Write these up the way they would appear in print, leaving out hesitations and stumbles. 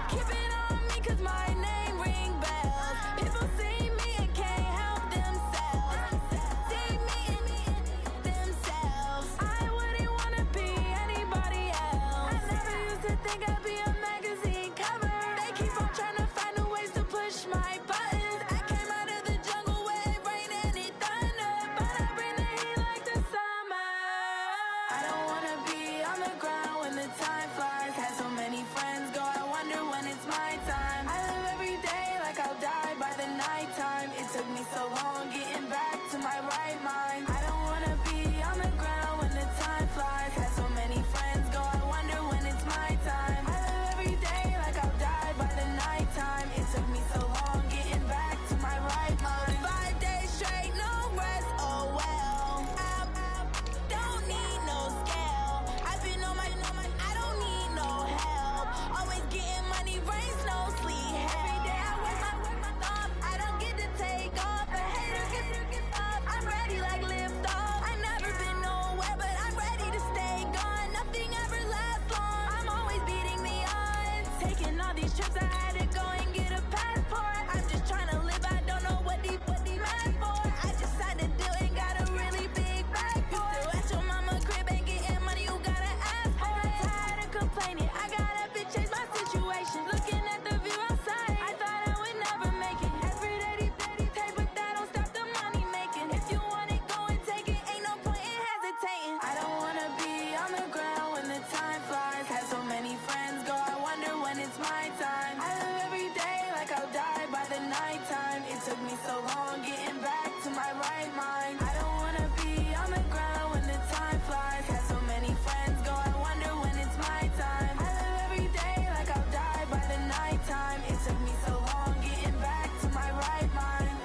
Keep it on me 'cause my name ring bells. People see me and can't help themselves. See me and themselves. I wouldn't wanna be anybody else. I never used to think I'd be a magazine cover. They keep on trying to find new ways to push my buttons. I came out of the jungle where it rained and it thunder, but I bring the heat like the summer. I don't wanna be on the ground when the time flies. Had so many friends go, I wonder when it's my time. I live every day like I'll die by the nighttime. It took me so long getting back to my right mind. I don't wanna be on the ground when the time flies. Had so many friends go, I wonder when it's my time. I live every day like I'll die by the nighttime. It took me so long getting back to my right mind. 5 days straight, no rest, oh well. I don't need no scale. I've been on my, I don't need no help. Always getting money, rain, snow, sleet. Every day I work my thumb. I don't get to take off. A hater gets up. I'm ready like lift off. I never been nowhere, but I'm ready to stay gone. Nothing ever lasts long. I'm always beating the odds. Taking all these trips, I had to go and get a passport. I'm just trying to live. I don't know what deep mad for. I just signed a deal and got a really big bag for it. Still at your mama crib and getting money, you gotta ask for it. I'm tired of complaining. I gotta bitch change my situation. Looking at the view outside, I thought I would never make it. Every day they take, but that don't stop the money making. If you want it, go and take it. Ain't no point in hesitating. I don't wanna be on the ground when the time flies. Had so many friends go, I wonder when it's my time. I live every day like I'll die by the nighttime. It took me so long getting back to my right mind. I don't wanna be on the ground when the time flies. Had so many friends go, I wonder when it's my time. I live every day like I'll die by the nighttime. It took me so long getting back to my right mind.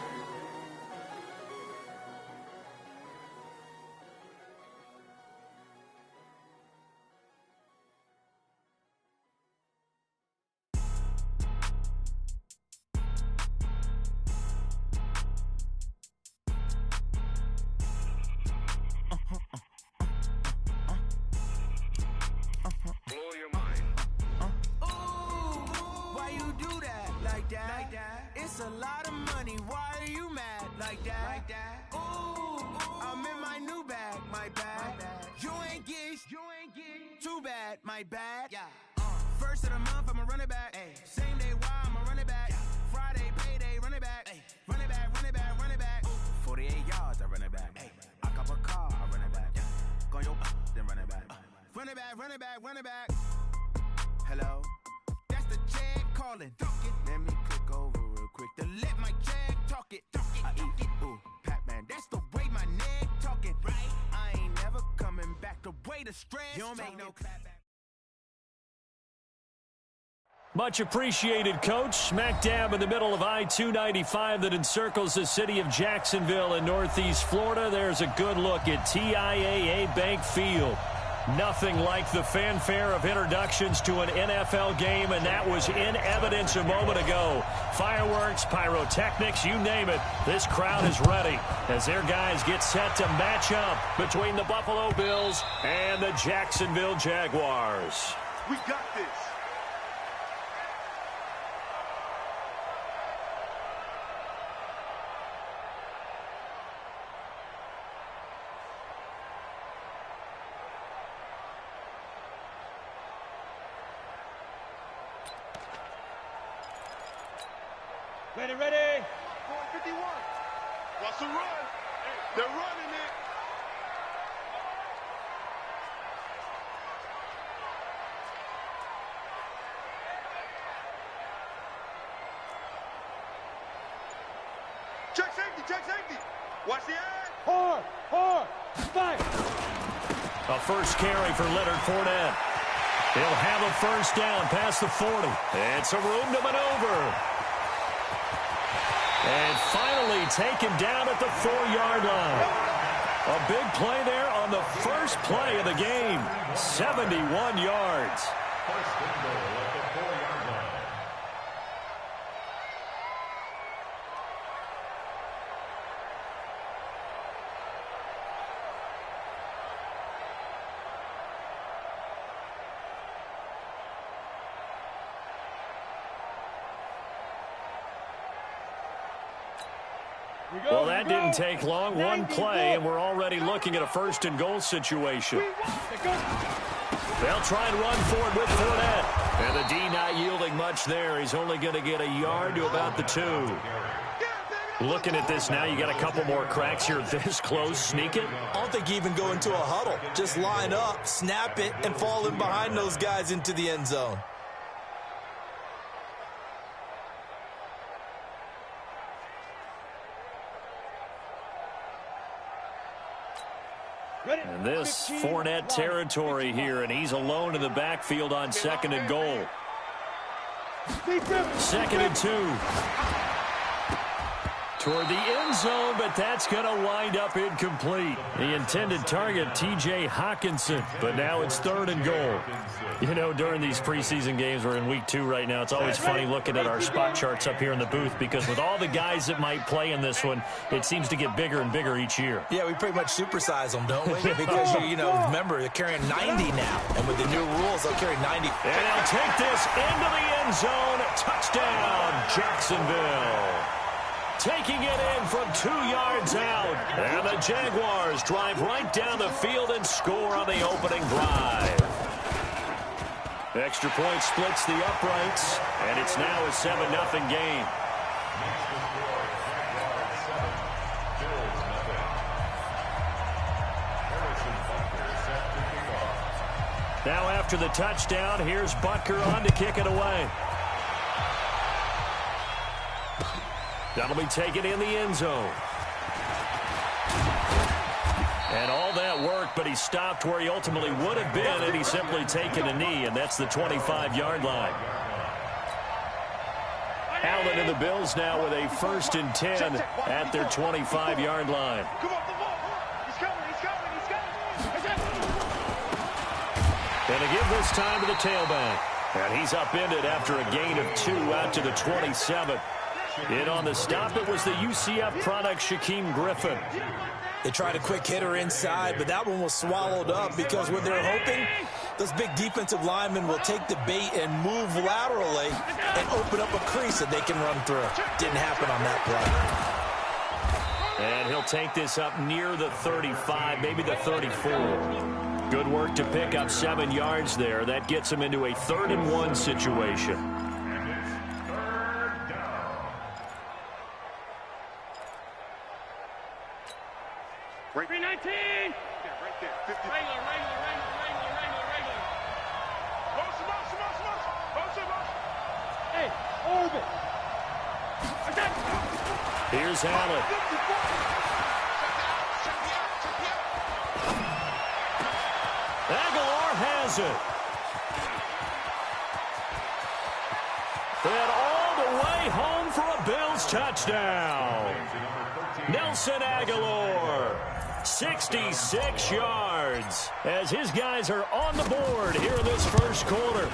Blow your mind. Why you do that like that? It's a lot of money. Why are you mad like that? Ooh, I'm in my new bag, my bad. You ain't get too bad, my bad. First of the month, I'ma run it back. Same day, why I'ma run it back. Friday, payday, run it back. Run it back, run it back, run it back. 48 yards, I run it back. I cop a car, I run it back. Go your then run it back. Run it back, run it back, run it back. Hello? That's the check calling. Let me click over real quick to let my check talk it. I eat it, ooh, Pac-Man. That's the way my neck talking. Right? I ain't never coming back. The way the stress. You don't make no clap back. Much appreciated, Coach. Smack dab in the middle of I-295 that encircles the city of Jacksonville in Northeast Florida. There's a good look at TIAA Bank Field. Nothing like the fanfare of introductions to an NFL game, and that was in evidence a moment ago. Fireworks, pyrotechnics, you name it. This crowd is ready as their guys get set to match up between the Buffalo Bills and the Jacksonville Jaguars. We got this. Ready, ready. Going 51. Watch the run. They're running it. Check safety, check safety. Watch the eye. Hard, fire. A first carry for Leonard Fournette. He'll have a first down past the 40. It's a room to maneuver. And finally taken down at the 4-yard line. A big play there on the first play of the game. 71 yards. First and goal at the 4-yard line. Well, that didn't take long. One play, and we're already looking at a first-and-goal situation. They'll try and run for it with Fournette. And the D not yielding much there. He's only going to get a yard to about the 2. Looking at this now, you got a couple more cracks here this close. Sneak it. I don't think you even go into a huddle. Just line up, snap it, and fall in behind those guys into the end zone. And this Fournette territory here, and he's alone in the backfield on 2nd and goal. 2nd and 2. Toward the end zone, but that's going to wind up incomplete. The intended target, T.J. Hawkinson, but now it's 3rd and goal. You know, during these preseason games, we're in week 2 right now, it's always funny looking at our spot charts up here in the booth because with all the guys that might play in this one, it seems to get bigger and bigger each year. Yeah, we pretty much supersize them, don't we? Because, you know, remember, they're carrying 90 now, and with the new rules, they'll carry 90. And they'll take this into the end zone. Touchdown, Jacksonville. Taking it in from 2 yards out. And the Jaguars drive right down the field and score on the opening drive. Extra point splits the uprights, and it's now a 7-0 game. Now after the touchdown, here's Butker on to kick it away. That'll be taken in the end zone. And all that work, but he stopped where he ultimately would have been, and he's simply taken a knee, and that's the 25-yard line. Allen and the Bills now with a 1st and 10 at their 25-yard line. And to give this time to the tailback. And he's upended after a gain of 2 out to the 27. In on the stop, it was the UCF product, Shaquem Griffin. They tried a quick hitter inside, but that one was swallowed up because what they're hoping, those big defensive linemen will take the bait and move laterally and open up a crease that they can run through. Didn't happen on that play. And he'll take this up near the 35, maybe the 34. Good work to pick up 7 yards there. That gets him into a 3rd and 1 situation. 319. Yeah, right there. 50. Regular. Hey, orbit. Here's Allen. Aguilar has it. And all the way home for a Bills touchdown. Nelson Aguilar, 66 yards, as his guys are on the board here in this first quarter.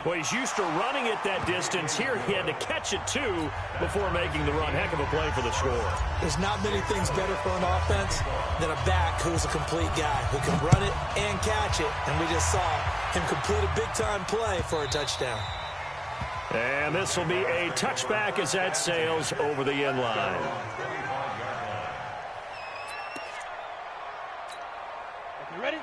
Well, he's used to running it that distance. Here he had to catch it, too, before making the run. Heck of a play for the score. There's not many things better for an offense than a back who's a complete guy, who can run it and catch it. And we just saw him complete a big-time play for a touchdown. And this will be a touchback as that sails over the end line.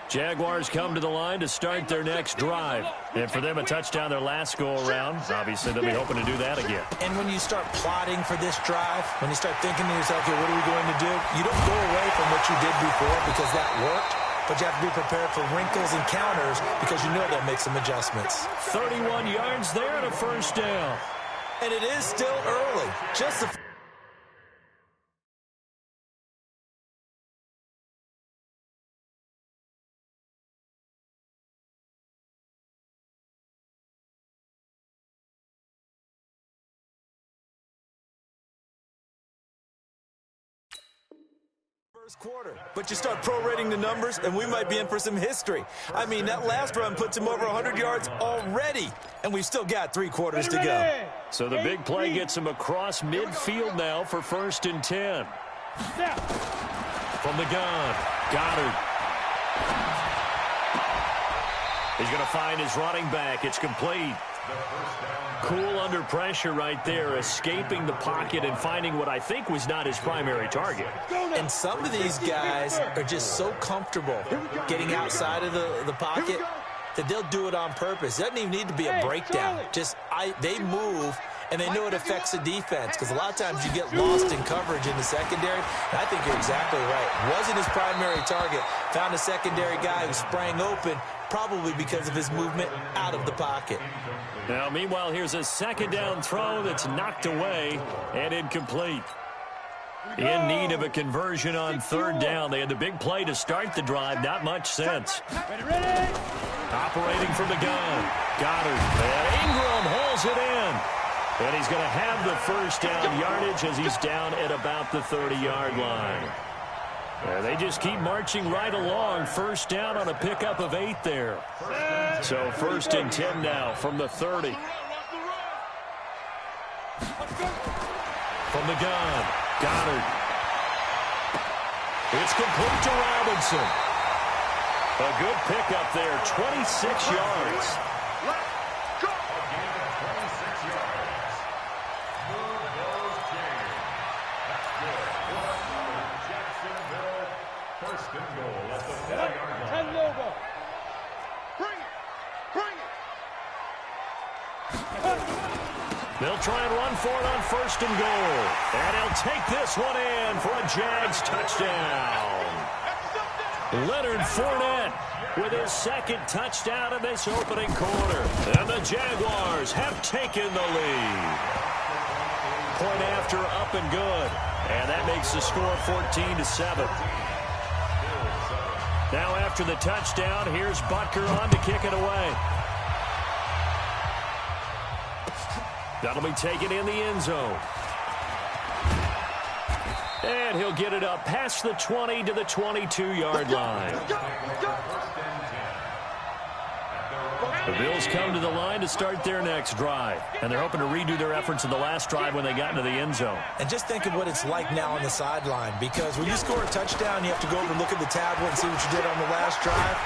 Jaguars come to the line to start their next drive. And for them, a touchdown their last go-around. Obviously, they'll be hoping to do that again. And when you start plotting for this drive, when you start thinking to yourself, okay, what are we going to do? You don't go away from what you did before because that worked, but you have to be prepared for wrinkles and counters because you know they'll make some adjustments. 31 yards there and a first down. And it is still early. Just the first quarter, but you start prorating the numbers, and we might be in for some history. I mean, that last run puts him over 100 yards already, and we've still got 3 quarters to go. So the big play gets him across midfield now for 1st and 10. From the gun, Goddard. He's going to find his running back. It's complete. Cool under pressure right there, escaping the pocket and finding what I think was not his primary target. And some of these guys are just so comfortable getting outside of the pocket that they'll do it on purpose. It doesn't even need to be a breakdown. They move, and they know it affects the defense, because a lot of times you get lost in coverage in the secondary. And I think you're exactly right. Wasn't his primary target. Found a secondary guy who sprang open, probably because of his movement out of the pocket. Now, meanwhile, here's a second down throw that's knocked away and incomplete. In need of a conversion on third down. They had the big play to start the drive. Not much sense. Ready. Operating from the gun. Goddard. And Ingram holds it in. And he's going to have the first down yardage as he's down at about the 30-yard line. And they just keep marching right along. First down on a pickup of 8 there. So first and 10 now from the 30. From the gun. Goddard. It's complete to Robinson. A good pickup there, 26 yards. First and goal at the 40-yard line. They'll try and run for it on first and goal. And he'll take this one in for a Jags touchdown. Leonard Fournette with his second touchdown in this opening quarter. And the Jaguars have taken the lead. Point after up and good. And that makes the score 14-7. Now after the touchdown, here's Butker on to kick it away. That'll be taken in the end zone. And he'll get it up past the 20 to the 22-yard line. The Bills come to the line to start their next drive. And they're hoping to redo their efforts in the last drive when they got into the end zone. And just think of what it's like now on the sideline, because when you score a touchdown, you have to go over and look at the tablet and see what you did on the last drive.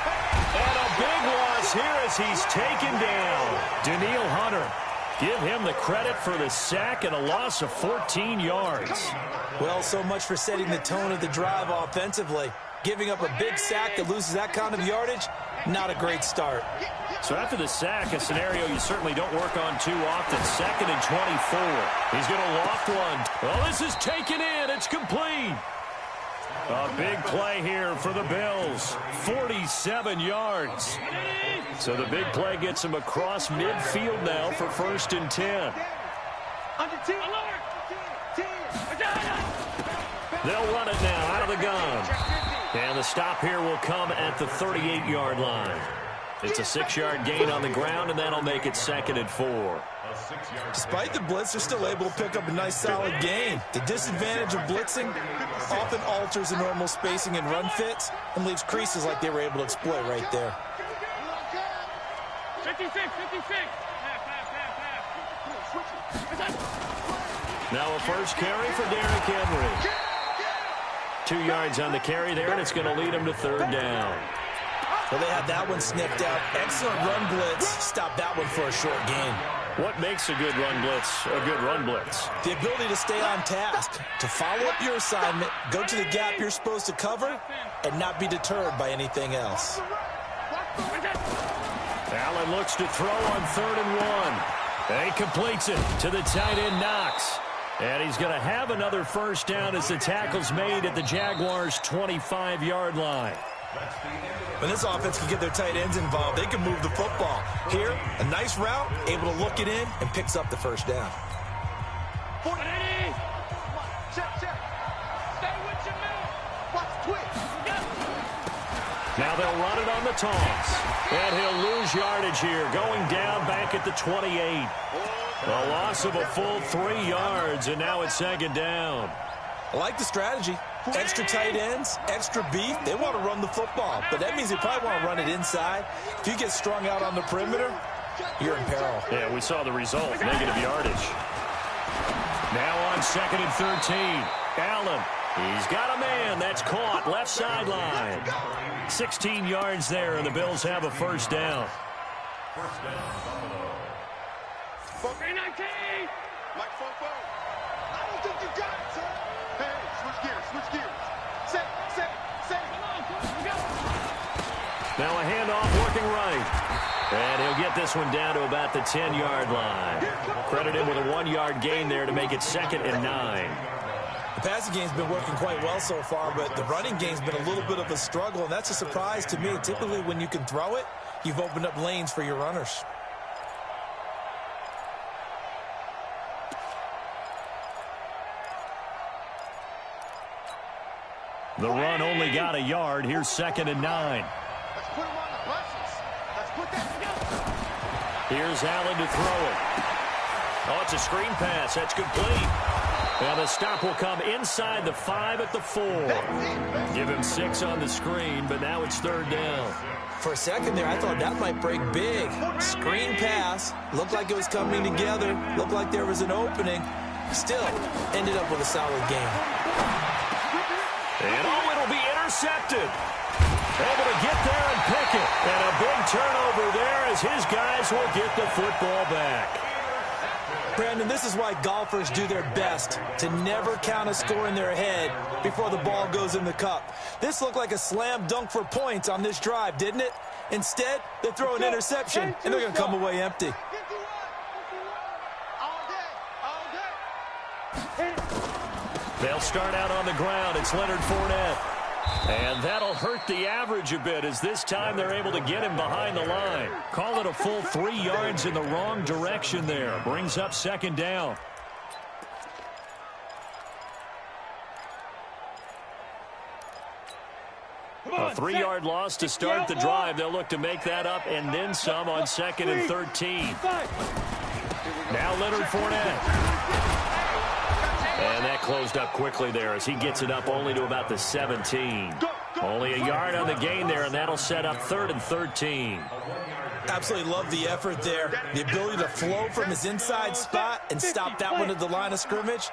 And a big loss here as he's taken down. Danielle Hunter. Give him the credit for the sack and a loss of 14 yards. Well, so much for setting the tone of the drive offensively. Giving up a big sack that loses that kind of yardage, not a great start. So after the sack, a scenario you certainly don't work on too often. Second and 24. He's going to loft one. Well, this is taken in. It's complete. A big play here for the Bills. 47 yards. So the big play gets him across midfield now for first and 10. They'll run it now out of the gun. And the stop here will come at the 38-yard line. It's a 6-yard gain on the ground, and that'll make it second and 4. Despite the blitz, they're still able to pick up a nice solid gain. The disadvantage of blitzing often alters the normal spacing and run fits and leaves creases like they were able to exploit right there. 56. Now a first carry for Derrick Henry. 2 yards on the carry there, and it's going to lead him to third down. Well, they had that one snipped out. Excellent run blitz. Stop that one for a short gain. What makes a good run blitz a good run blitz? The ability to stay on task, to follow up your assignment, go to the gap you're supposed to cover, and not be deterred by anything else. Allen looks to throw on third and 1. And he completes it to the tight end Knox. And he's going to have another first down as the tackle's made at the Jaguars' 25-yard line. When this offense can get their tight ends involved, they can move the football. Here, a nice route, able to look it in, and picks up the first down. Now they'll run it on the toss. And he'll lose yardage here, going down back at the 28. A loss of a full 3 yards, and now it's second down. I like the strategy. Extra tight ends, extra beef. They want to run the football, but that means they probably want to run it inside. If you get strung out on the perimeter, you're in peril. Yeah, we saw the result, negative yardage. Now on second and 13. Allen, he's got a man. That's caught, left sideline. 16 yards there, and the Bills have a first down. 319. Mike Fofo. I don't think you got it, sir. Hey, switch gears, switch gears. Set. Come on, coach, let's go. Now a handoff working right. And he'll get this one down to about the 10-yard line. Credit him with a 1-yard gain there to make it 2nd and 9. The passing game's been working quite well so far, but the running game's been a little bit of a struggle, and that's a surprise to me. Typically, when you can throw it, you've opened up lanes for your runners. The run only got a yard. Here's 2nd and 9. Let's put him on the buses. Let's put that together. Here's Allen to throw it. Oh, it's a screen pass. That's complete. Now the stop will come inside the 5 at the 4. Give him 6 on the screen, but now it's 3rd down. For a second there, I thought that might break big. Screen pass. Looked like it was coming together. Looked like there was an opening. Still, ended up with a solid game. And oh, it'll be intercepted. Able to get there and pick it. And a big turnover there as his guys will get the football back. Brandon, this is why golfers do their best to never count a score in their head before the ball goes in the cup. This looked like a slam dunk for points on this drive, didn't it? Instead, they throw an interception, and they're going to come away empty. They'll start out on the ground. It's Leonard Fournette. And that'll hurt the average a bit as this time they're able to get him behind the line. Call it a full 3 yards in the wrong direction there. Brings up 2nd down. A 3-yard loss to start the drive. They'll look to make that up and then some on 2nd and 13. Now Leonard Fournette. And that closed up quickly there as he gets it up only to about the 17. Only a yard on the gain there, and that'll set up 3rd and 13. Absolutely love the effort there. The ability to flow from his inside spot and stop that one at the line of scrimmage.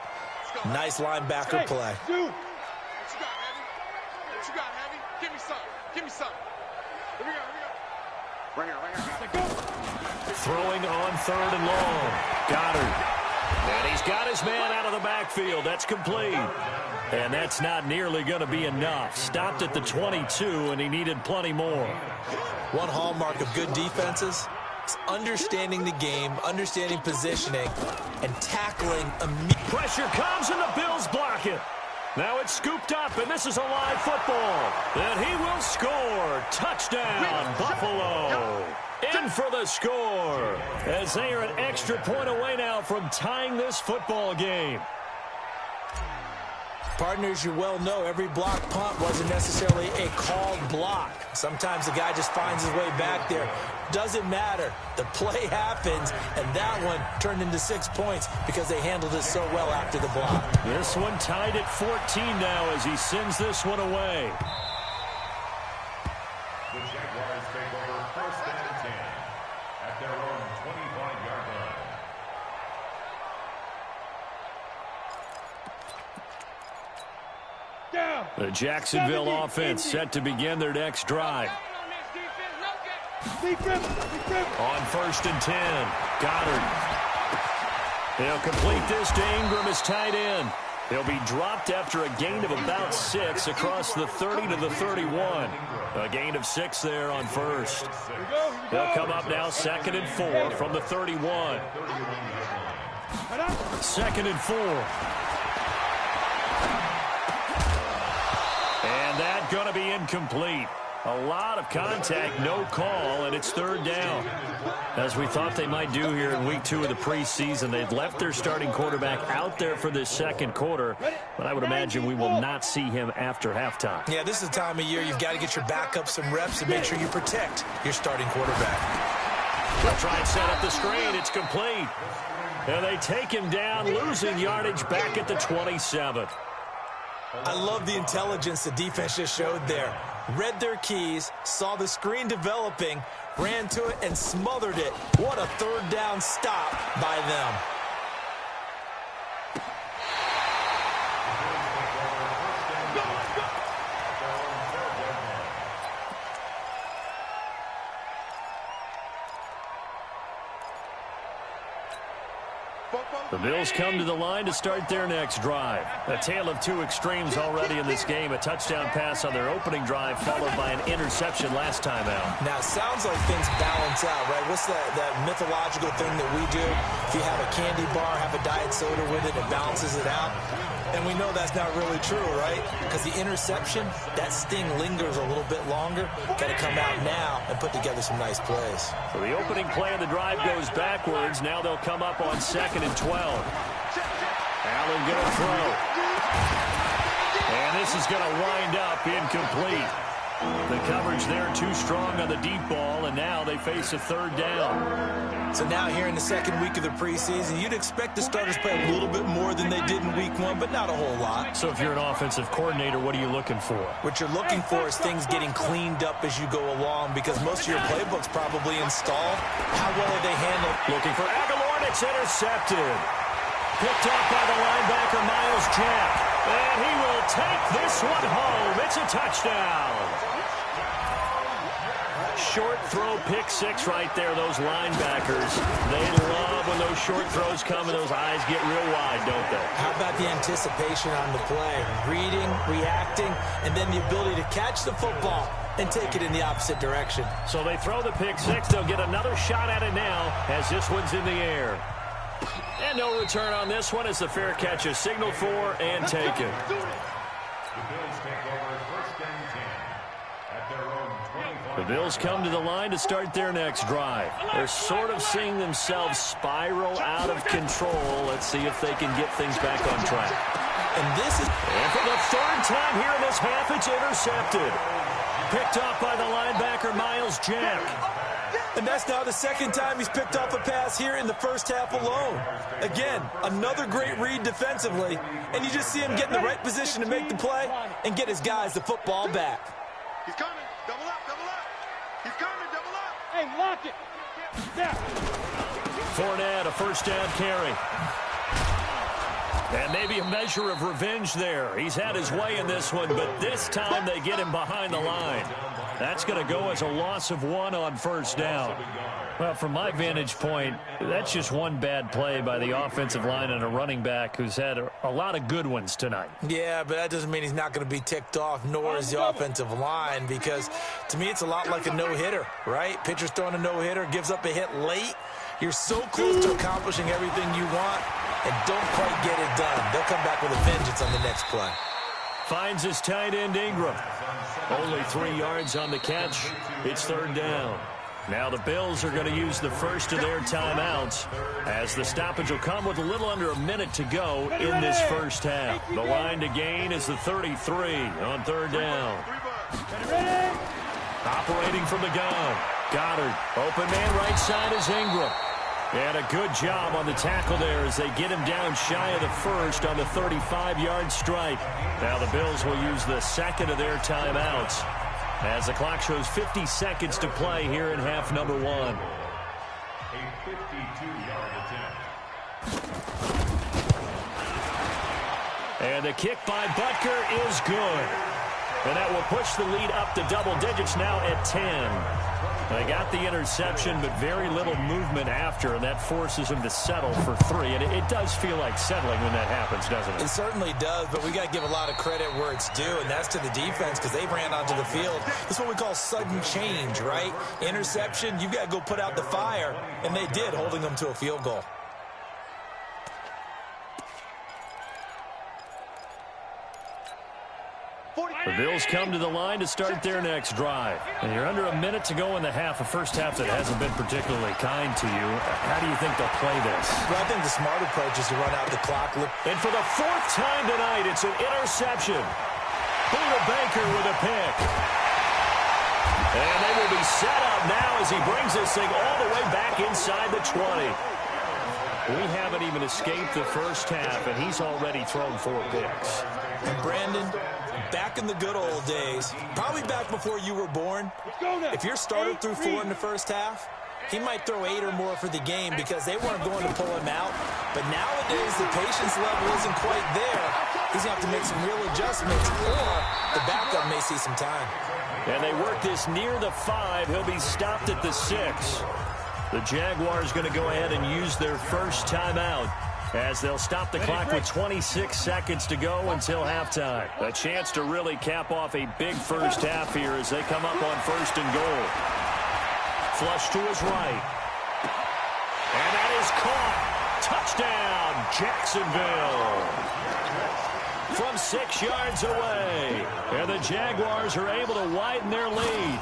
Nice linebacker play. What you got, Heavy? Give me some. Give me some. Here we go. Right here. Throwing on 3rd and long. Goddard. And he's got his man out of the backfield. That's complete. And that's not nearly going to be enough. Stopped at the 22, and he needed plenty more. One hallmark of good defenses is understanding the game, understanding positioning, and tackling immediately. Pressure comes, and the Bills block it. Now it's scooped up, and this is a live football. And he will score. Touchdown, Buffalo. In for the score, as they are an extra point away now from tying this football game. Partners, you well know every block punt wasn't necessarily a called block. Sometimes the guy just finds his way back there. Doesn't matter. The play happens, and that one turned into 6 points because they handled it so well after the block. This one tied at 14 now as he sends this one away. The Jaguars take over 1st and 10 at their own 25-yard line. The Jacksonville offense set to begin their next drive. On 1st and 10, Goddard. He'll complete this to Ingram as tight end. He'll be dropped after a gain of about 6 across the 30 to the 31. A gain of 6 there on 1st. They'll come up now 2nd and 4 from the 31. 2nd and 4. And that's going to be incomplete. A lot of contact, no call, and it's 3rd down. As we thought they might do here in week 2 of the preseason, they've left their starting quarterback out there for this 2nd quarter, but I would imagine we will not see him after halftime. Yeah, this is the time of year you've got to get your backup some reps and make sure you protect your starting quarterback. They'll try and set up the screen. It's complete. And they take him down, losing yardage back at the 27. I love the intelligence the defense just showed there. Read their keys, saw the screen developing, ran to it, and smothered it. What a 3rd down stop by them. The Bills come to the line to start their next drive. A tale of two extremes already in this game. A touchdown pass on their opening drive, followed by an interception last time out. Now, it sounds like things balance out, right? What's that mythological thing that we do? If you have a candy bar, have a diet soda with it, it balances it out. And we know that's not really true, right? Because the interception, that sting lingers a little bit longer. Got to come out now and put together some nice plays. So the opening play of the drive goes backwards. Now they'll come up on 2nd and 12. Allen going to throw. And this is going to wind up incomplete. The coverage there too strong on the deep ball, and now they face a 3rd down. So now here in the 2nd week of the preseason, you'd expect the starters play a little bit more than they did in week 1, but not a whole lot. So if you're an offensive coordinator, what are you looking for? What you're looking for is things getting cleaned up as you go along, because most of your playbook's probably installed. How well are they handled? Looking for Aguilar, and it's intercepted. Picked up by the linebacker, Miles Jack. And he will take this one home. It's a touchdown. Short throw, pick 6 right there, those linebackers. They love when those short throws come and those eyes get real wide, don't they? How about the anticipation on the play? Reading, reacting, and then the ability to catch the football and take it in the opposite direction. So they throw the pick 6. They'll get another shot at it now as this one's in the air. And no return on this one as the fair catch is signaled for and taken. The Bills come to the line to start their next drive. They're sort of seeing themselves spiral out of control. Let's see if they can get things back on track. And for the 3rd time here in this half, it's intercepted. Picked off by the linebacker, Miles Jack. And that's now the 2nd time he's picked off a pass here in the first half alone. Again, another great read defensively, and you just see him get in the right position to make the play and get his guys the football back. He's coming. Double up, double up. He's coming, double up. Hey, lock it. Yeah. Fournette, a 1st down carry. And maybe a measure of revenge there. He's had his way in this one, but this time they get him behind the line. That's going to go as a loss of 1 on 1st down. Well, from my vantage point, that's just one bad play by the offensive line and a running back who's had a lot of good ones tonight. Yeah, but that doesn't mean he's not going to be ticked off, nor is the offensive line, because to me it's a lot like a no-hitter, right? Pitcher's throwing a no-hitter, gives up a hit late. You're so close to accomplishing everything you want and don't quite get it done. They'll come back with a vengeance on the next play. Finds his tight end, Ingram. Only 3 yards on the catch. It's 3rd down. Now the Bills are going to use the first of their timeouts as the stoppage will come with a little under a minute to go in this first half. The line to gain is the 33 on 3rd down. Operating from the gun. Goddard. Open man right side is Ingram. And a good job on the tackle there as they get him down shy of the 1st on the 35-yard strike. Now the Bills will use the 2nd of their timeouts as the clock shows 50 seconds to play here in half number 1. A 52-yard attempt. And the kick by Butker is good. And that will push the lead up to double digits now at 10. They got the interception, but very little movement after, and that forces them to settle for 3. And it does feel like settling when that happens, doesn't it? It certainly does, but we got to give a lot of credit where it's due, and that's to the defense because they ran onto the field. This is what we call sudden change, right? Interception, you got to go put out the fire, and they did, holding them to a field goal. The Bills come to the line to start their next drive. And you're under a minute to go in the half, a first half that hasn't been particularly kind to you. How do you think they'll play this? Well, I think the smart approach is to run out the clock. And for the 4th time tonight, it's an interception. Buda Baker with a pick. And they will be set up now as he brings this thing all the way back inside the 20. We haven't even escaped the first half, and he's already thrown 4 picks. And Brandon, back in the good old days, probably back before you were born, if your starter threw 4 in the first half, he might throw 8 or more for the game because they weren't going to pull him out. But nowadays, the patience level isn't quite there. He's going to have to make some real adjustments, or the backup may see some time. And they work this near the 5. He'll be stopped at the 6. The Jaguars going to go ahead and use their first timeout as they'll stop the clock with 26 seconds to go until halftime. A chance to really cap off a big first half here as they come up on 1st and goal. Flush to his right. And that is caught. Touchdown, Jacksonville. From 6 yards away. And the Jaguars are able to widen their lead.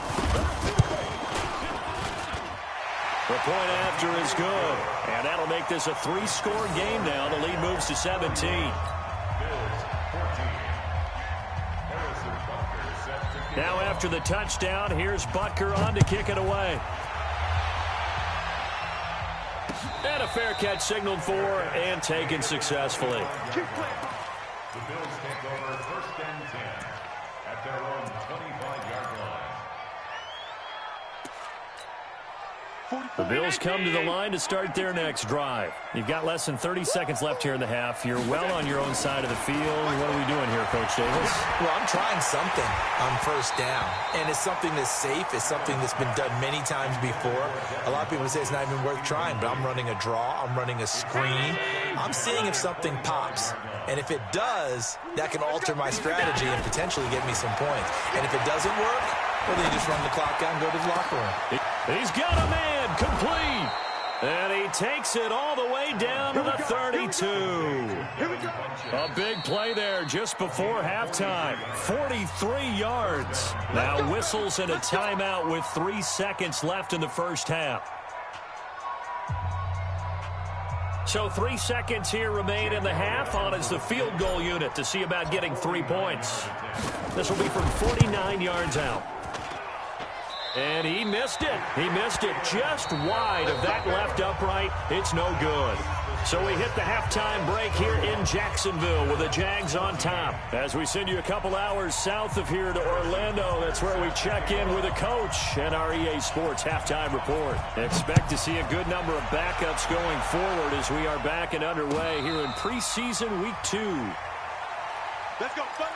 The point after is good. And that'll make this a 3-score game now. The lead moves to 17. Now after the touchdown, here's Butker on to kick it away. And a fair catch signaled for and taken successfully. The Bills take over 1st and 10 at their own 25-yard line. The Bills come to the line to start their next drive. You've got less than 30 seconds left here in the half. You're well on your own side of the field. What are we doing here, Coach Davis? Well, I'm trying something on 1st down, and it's something that's safe. It's something that's been done many times before. A lot of people say it's not even worth trying, but I'm running a draw. I'm running a screen. I'm seeing if something pops, and if it does, that can alter my strategy and potentially get me some points. And if it doesn't work, well, then you just run the clock out and go to the locker room. He's got a man complete. And he takes it all the way down to the 32. A big play there just before halftime. 43 yards. Now whistles and a timeout with 3 seconds left in the first half. So 3 seconds here remain in the half. On is the field goal unit to see about getting 3 points. This will be from 49 yards out. And he missed it. He missed it just wide of that left upright. It's no good. So we hit the halftime break here in Jacksonville with the Jags on top. As we send you a couple hours south of here to Orlando, that's where we check in with the coach and our EA Sports halftime report. Expect to see a good number of backups going forward as we are back and underway here in preseason week 2. Let's go, buddy.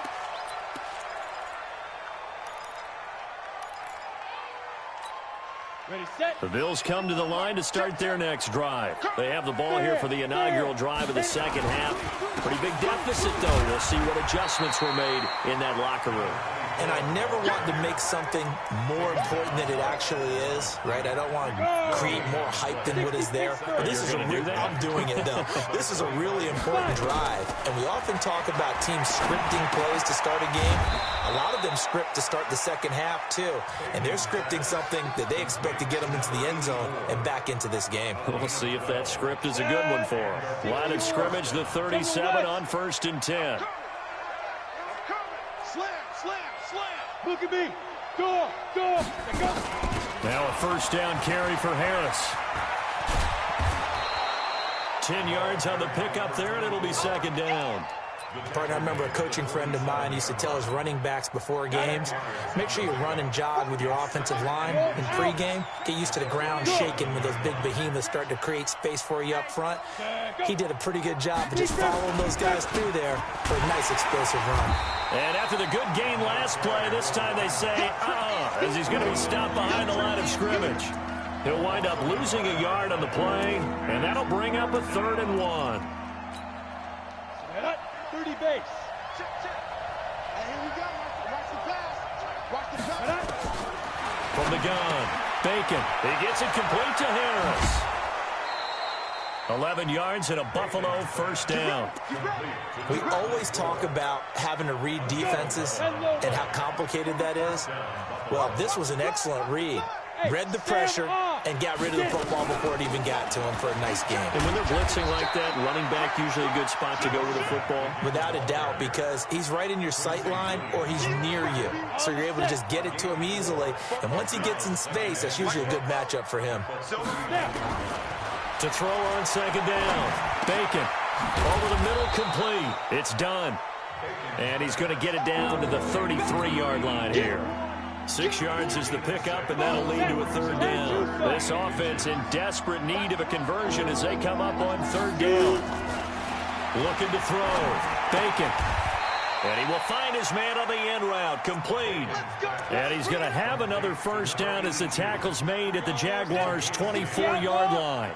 Ready, set. The Bills come to the line to start their next drive. They have the ball here for the inaugural drive of the second half. Pretty big deficit, though. We'll see what adjustments were made in that locker room. And I never want to make something more important than it actually is, right? I don't want to create more hype than what is there. But this is I'm doing it, though. This is a really important drive. And we often talk about teams scripting plays to start a game. A lot of them script to start the second half, too. And they're scripting something that they expect to get them into the end zone and back into this game. We'll see if that script is a good one for them. Line of scrimmage, the 37 on 1st and 10. Look at me. Go. Go. Now a first down carry for Harris. 10 yards on the pickup there, and it'll be second down. Partner, I remember a coaching friend of mine used to tell his running backs before games, make sure you run and jog with your offensive line in pregame. Get used to the ground shaking when those big behemoths start to create space for you up front. He did a pretty good job of just following those guys through there for a nice explosive run. And after the good gain last play, this time they say, as he's going to be stopped behind the line of scrimmage. He'll wind up losing a yard on the play, and that'll bring up a 3rd and 1. 30 base. And here we go. Watch the pass. Watch the pass. From the gun, Bacon. He gets it complete to Harris. 11 yards and a Buffalo first down. We always talk about having to read defenses and how complicated that is. Well, this was an excellent read. Read the pressure and got rid of the football before it even got to him for a nice game. And when they're blitzing like that, running back usually a good spot to go with the football? Without a doubt, because he's right in your sight line or he's near you. So you're able to just get it to him easily. And once he gets in space, that's usually a good matchup for him. To throw on second down. Bacon over the middle, complete. It's done. And he's going to get it down to the 33-yard line here. 6 yards is the pickup, and that'll lead to a 3rd down. This offense in desperate need of a conversion as they come up on 3rd down. Looking to throw. Bacon. And he will find his man on the end route, complete. And he's going to have another first down as the tackle's made at the Jaguars' 24-yard line.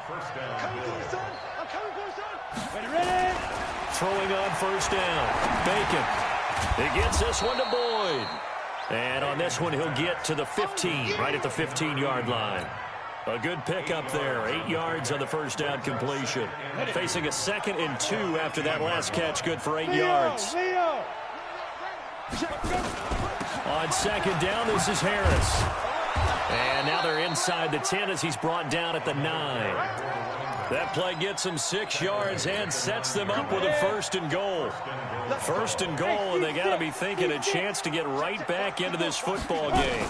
Ready? Throwing on first down. Bacon. He gets this one to Boyd. And on this one, he'll get to the 15, right at the 15-yard line. A good pickup there. 8 yards on the first down completion. Facing a 2nd and 2 after that last catch, good for 8 yards. On 2nd down, this is Harris. And now they're inside the 10 as he's brought down at the 9. That play gets them 6 yards and sets them up with a 1st and goal. 1st and goal, and they got to be thinking a chance to get right back into this football game.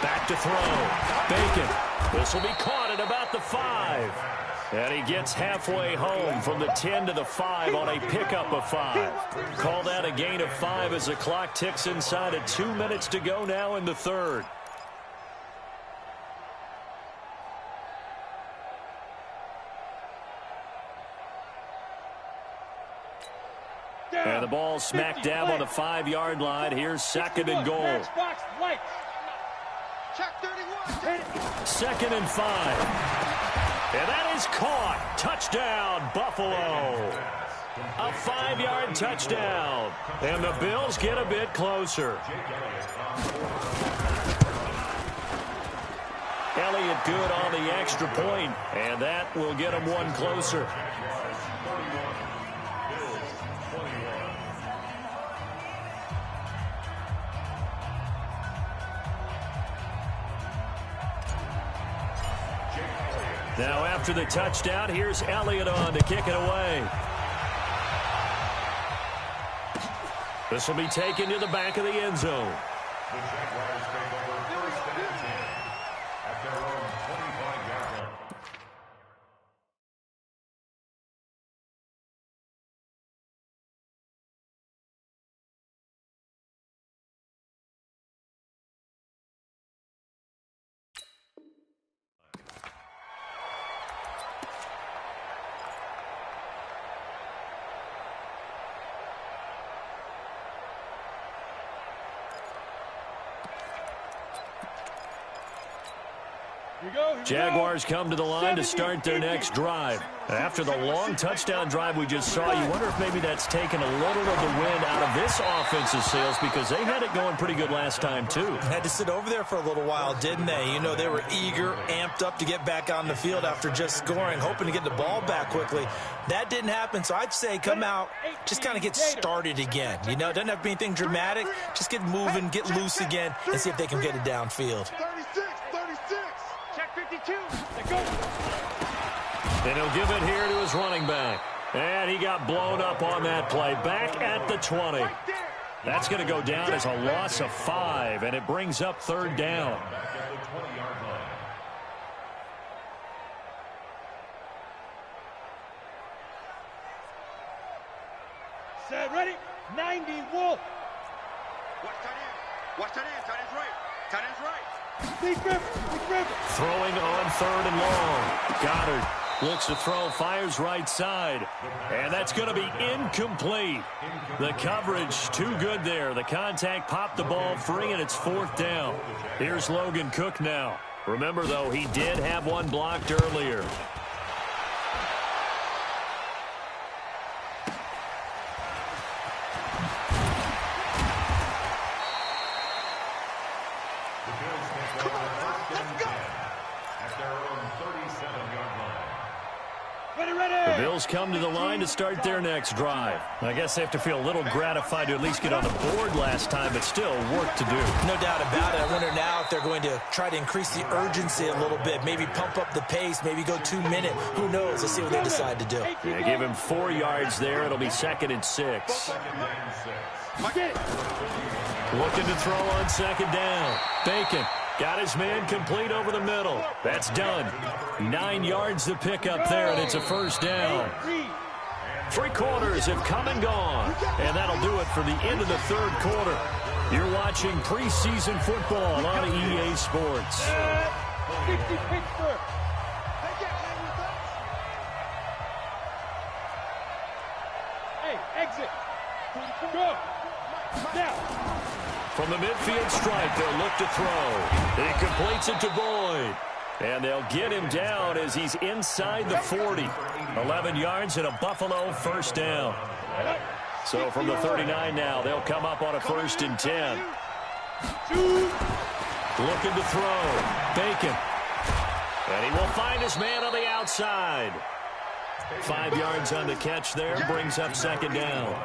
Back to throw. Bacon. This will be caught at about the 5. And he gets halfway home from the 10 to the 5 on a pickup of 5. Call that a gain of 5 as the clock ticks inside of 2 minutes to go now in the 3rd. And the ball smack dab on the 5-yard line. Here's 2nd and goal. Check 31. 2nd and 5. And that is caught. Touchdown, Buffalo. A 5-yard touchdown. And the Bills get a bit closer. Elliott good on the extra point, and that will get him one closer. Now after the touchdown, here's Elliott on to kick it away. This will be taken to the back of the end zone. The Jaguars take over 1st and 10 at their own 25-yard line. Jaguars come to the line to start their next drive. After the long touchdown drive we just saw, you wonder if maybe that's taken a little of the wind out of this offensive sails because they had it going pretty good last time, too. Had to sit over there for a little while, didn't they? You know, they were eager, amped up to get back on the field after just scoring, hoping to get the ball back quickly. That didn't happen, so I'd say come out, just kind of get started again. You know, it doesn't have to be anything dramatic. Just get moving, get loose again, and see if they can get it downfield. 36. Check 52. Let's go. And he'll give it here to his running back. And he got blown up on that play. Back at the 20. That's going to go down as a loss of 5, and it brings up 3rd down. Back at the 20-yard line. Set, ready? 90, Wolf. Watch tight end. Watch tight end. Tight end's right. Tight end's right. Big River. Throwing on 3rd and long. Goddard looks to throw, fires right side. And that's going to be incomplete. The coverage too good there. The contact popped the ball free, and it's 4th down. Here's Logan Cook now. Remember, though, he did have one blocked earlier. The Bills come to the line to start their next drive. I guess they have to feel a little gratified to at least get on the board last time, but still work to do. No doubt about it. I wonder now if they're going to try to increase the urgency a little bit, maybe pump up the pace, maybe go 2-minute. Who knows? Let's see what they decide to do. Yeah, give him 4 yards there. It'll be 2nd and 6. Looking to throw on 2nd down. Bacon. Got his man complete over the middle. That's done. 9 yards to pick up there, and it's a 1st down. 3 quarters have come and gone, and that'll do it for the end of the 3rd quarter. You're watching preseason football on EA Sports. 60 Pittsburgh. Hey, exit. Go. Now. From the midfield stripe, they'll look to throw. He completes it to Boyd. And they'll get him down as he's inside the 40. 11 yards and a Buffalo first down. So from the 39 now, they'll come up on a 1st and 10. Looking to throw. Bacon. And he will find his man on the outside. 5 yards on the catch there. Brings up 2nd down.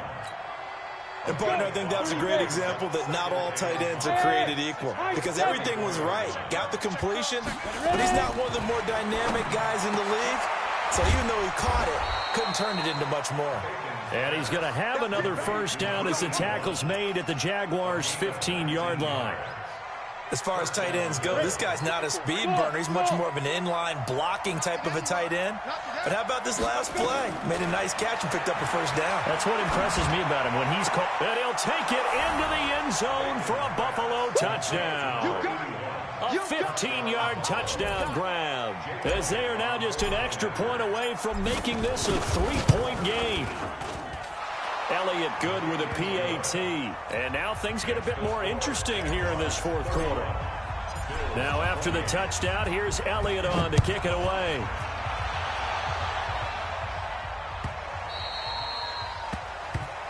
And, partner, I think that's a great example that not all tight ends are created equal. Because everything was right. Got the completion, but he's not one of the more dynamic guys in the league. So even though he caught it, couldn't turn it into much more. And he's going to have another first down as the tackle's made at the Jaguars' 15-yard line. As far as tight ends go, this guy's not a speed burner. He's much more of an inline blocking type of a tight end. But how about this last play? Made a nice catch and picked up a first down. That's what impresses me about him when he's caught. And he'll take it into the end zone for a Buffalo touchdown. A 15-yard touchdown grab, as they are now just an extra point away from making this a 3-point game. Elliott good with a PAT. And now things get a bit more interesting here in this 4th quarter. Now after the touchdown, here's Elliott on to kick it away.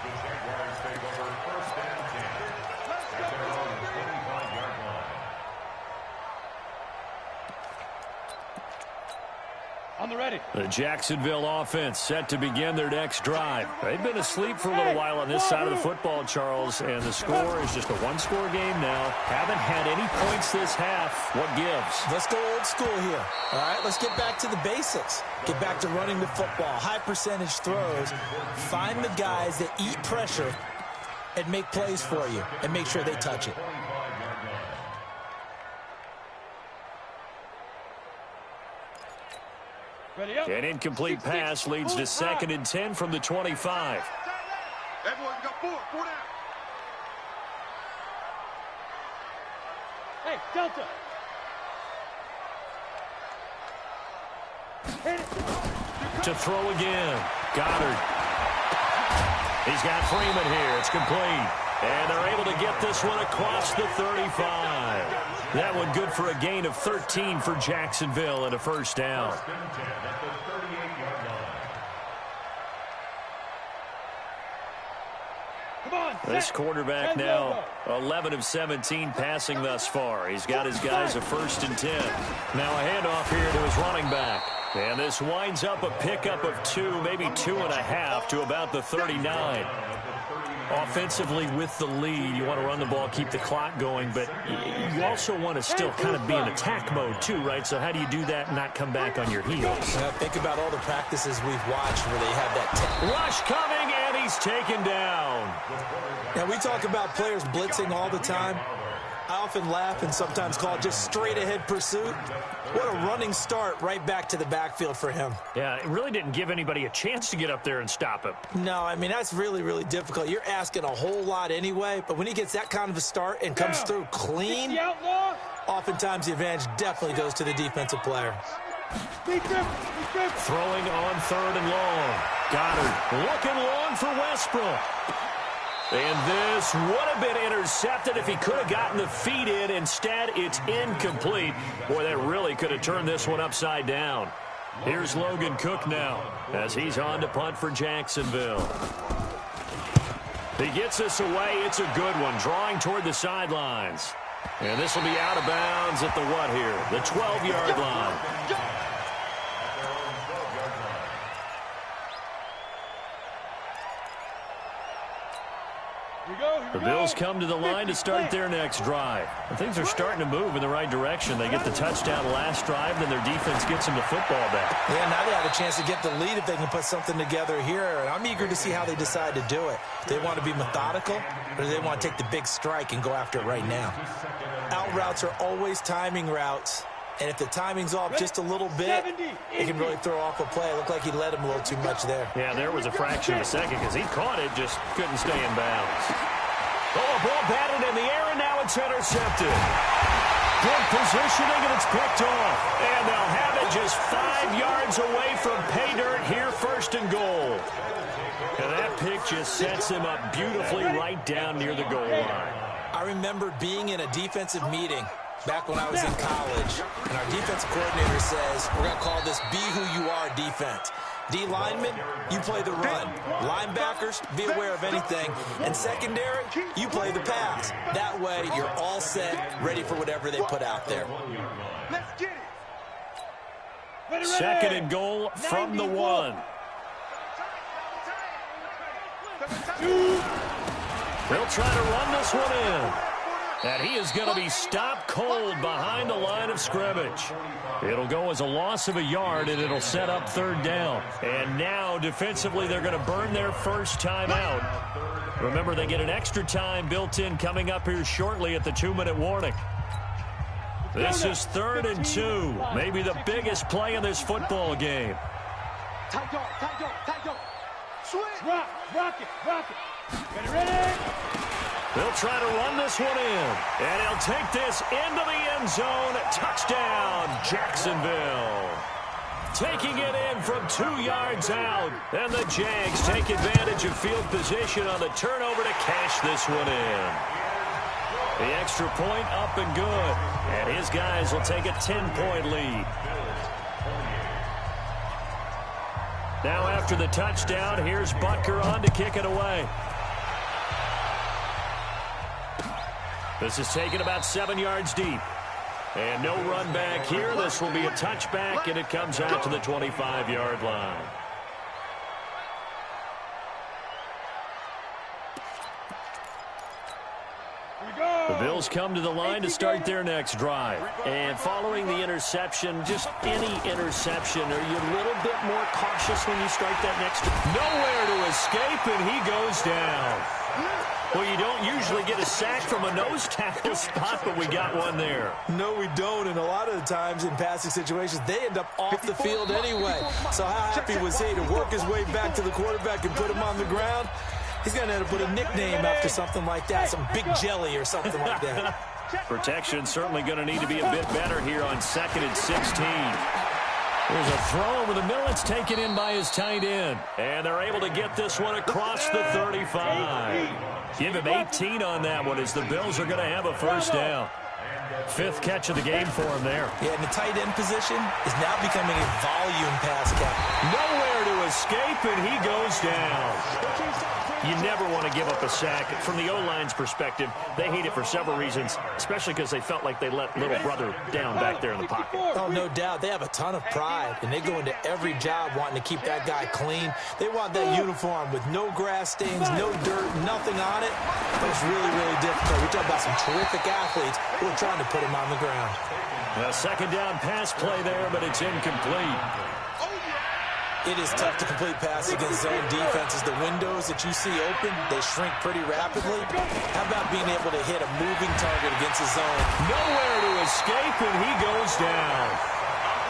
The Jaguars take over 1st and 10 at their own 25-yard line. On the ready. The Jacksonville offense set to begin their next drive. They've been asleep for a little while on this side of the football, Charles, and the score is just a 1-score game now. Haven't had any points this half. What gives? Let's go old school here. All right, let's get back to the basics. Get back to running the football, high percentage throws. Find the guys that eat pressure and make plays for you and make sure they touch it. An incomplete pass leads to 2nd and 10 from the 25. Everyone got 4 down. Hey, Delta. Hit it. To throw again. Goddard. He's got Freeman here. It's complete. And they're able to get this one across the 35. That one good for a gain of 13 for Jacksonville and a first down. This quarterback now 11 of 17 passing thus far. He's got his guys a 1st and 10. Now a handoff here to his running back. And this winds up a pickup of 2, maybe 2.5 to about the 39. Offensively with the lead, you want to run the ball, keep the clock going, but you also want to still kind of be in attack mode too, right? So how do you do that and not come back on your heels? Think about all the practices we've watched where they have that rush coming, and he's taken down. Now, we talk about players blitzing all the time. I often laugh and sometimes call it just straight-ahead pursuit. What a running start right back to the backfield for him. Yeah, it really didn't give anybody a chance to get up there and stop him. No, I mean, that's really, really difficult. You're asking a whole lot anyway, but when he gets that kind of a start and comes through clean, oftentimes the advantage definitely goes to the defensive player. Throwing on 3rd and long. Goddard looking long for Westbrook. And this would have been intercepted if he could have gotten the feet in. Instead, it's incomplete. Boy, that really could have turned this one upside down. Here's Logan Cook now as he's on to punt for Jacksonville. He gets this away. It's a good one, drawing toward the sidelines. And this will be out of bounds at the what here? The 12-yard line. The Bills come to the line to start their next drive. And things are starting to move in the right direction. They get the touchdown last drive, then their defense gets them the football back. Yeah, now they have a chance to get the lead if they can put something together here. And I'm eager to see how they decide to do it. They want to be methodical, or do they want to take the big strike and go after it right now? Out routes are always timing routes. And if the timing's off just a little bit, it can really throw off a play. It looked like he led him a little too much there. Yeah, there was a fraction of a second because he caught it, just couldn't stay in bounds. Oh, a ball batted in the air, and now it's intercepted. Good positioning, and it's picked off. And they'll have it just 5 yards away from pay dirt here, 1st and goal. And that pick just sets him up beautifully right down near the goal line. I remember being in a defensive meeting back when I was in college, and our defensive coordinator says, we're going to call this be who you are defense. D linemen, you play the run. Linebackers, be aware of anything. And secondary, you play the pass. That way, you're all set, ready for whatever they put out there. Let's get it. Second and goal from the 1. They'll try to run this one in. And he is going to be stopped cold behind the line of scrimmage. It'll go as a loss of a yard, and it'll set up third down. And now, defensively, they're going to burn their first time out. Remember, they get an extra time built in coming up here shortly at the 2-minute warning. This is 3rd and 2. Maybe the biggest play in this football game. Tight dog. Switch. Rock it. Get it ready. They'll try to run this one in, and he'll take this into the end zone. Touchdown, Jacksonville. Taking it in from 2 yards out, and the Jags take advantage of field position on the turnover to cash this one in. The extra point up and good, and his guys will take a 10-point lead. Now after the touchdown, here's Butker on to kick it away. This is taken about 7 yards deep. And no run back here. This will be a touchback, and it comes out to the 25-yard line. The Bills come to the line to start their next drive. And following the interception, just any interception, are you a little bit more cautious when you start that next drive? Nowhere to escape, and he goes down. Well, you don't usually get a sack from a nose tackle spot, but we got one there. No, we don't, and a lot of the times in passing situations, they end up off the field anyway. So how happy was he to work his way back to the quarterback and put him on the ground? He's going to end up with a nickname after something like that, some Big Jelly or something like that. Protection certainly going to need to be a bit better here on 2nd and 16. There's a throw over the middle. It's taken in by his tight end. And they're able to get this one across the 35. Give him 18 on that one as the Bills are going to have a first down. 5th catch of the game for him there. Yeah, and the tight end position is now becoming a volume pass catch. Nowhere to escape, and he goes down. You never want to give up a sack. From the O-line's perspective, they hate it for several reasons, especially because they felt like they let little brother down back there in the pocket. Oh, no doubt. They have a ton of pride, and they go into every job wanting to keep that guy clean. They want that uniform with no grass stains, no dirt, nothing on it. That was really, really difficult. We're talking about some terrific athletes who are trying to put him on the ground. A second down pass play there, but it's incomplete. It is tough to complete passes against zone defenses. The windows that you see open, they shrink pretty rapidly. How about being able to hit a moving target against a zone? Nowhere to escape, and he goes down.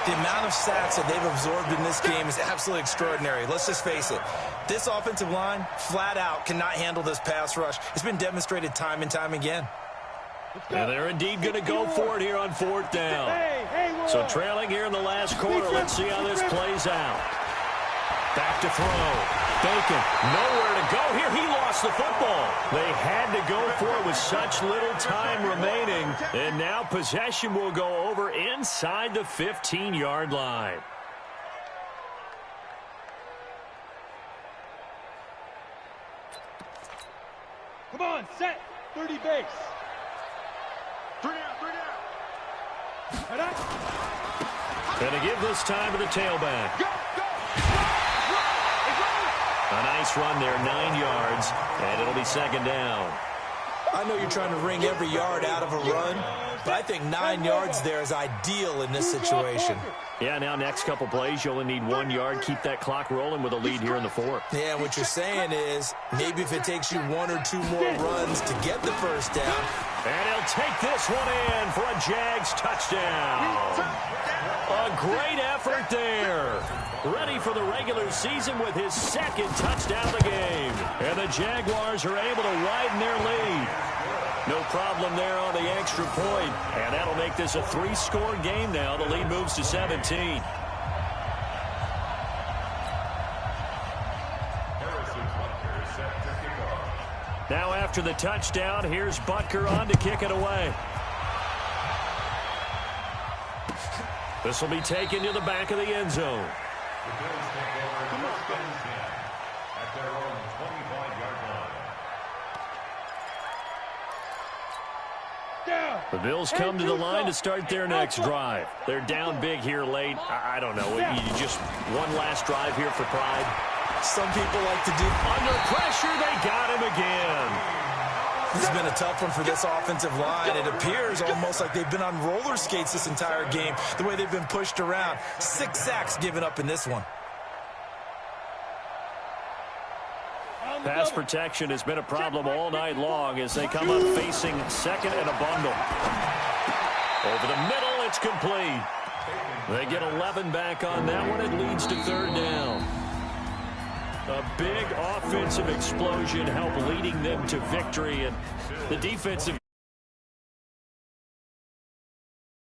The amount of sacks that they've absorbed in this game is absolutely extraordinary. Let's just face it. This offensive line, flat out, cannot handle this pass rush. It's been demonstrated time and time again. And they're indeed going to go for it here on 4th down. So trailing here in the last quarter. Let's see how this plays out. Back to throw. Bacon, nowhere to go here. He lost the football. They had to go for it with such little time remaining. And now possession will go over inside the 15-yard line. Come on, set. 30 base. 3 down. Going to give this time to the tailback. A nice run there, 9 yards, and it'll be 2nd down. I know you're trying to wring every yard out of a run, but I think 9 yards there is ideal in this situation. Yeah, now next couple plays, you only need 1 yard. Keep that clock rolling with a lead here in the 4th. Yeah, what you're saying is maybe if it takes you 1 or 2 more runs to get the first down. And he'll take this one in for a Jags touchdown. A great effort there. Ready for the regular season with his 2nd touchdown of the game. And the Jaguars are able to widen their lead. No problem there on the extra point. And that'll make this a 3-score game now. The lead moves to 17. Harrison Butker set after the touchdown. Here's Butker on to kick it away. This will be taken to the back of the end zone. The Bills take over first and 10 at their own 25-yard line. Down. The Bills come to the line to start their next drive. They're down big here late. I don't know. You just one last drive here for pride. Some people like to do. Under pressure, they got him again. This has been a tough one for this offensive line. It appears almost like they've been on roller skates this entire game, the way they've been pushed around. 6 sacks given up in this one. Pass protection has been a problem all night long as they come up facing second and a bundle. Over the middle, it's complete. They get 11 back on that one. It leads to third down. A big offensive explosion helped leading them to victory, and the defensive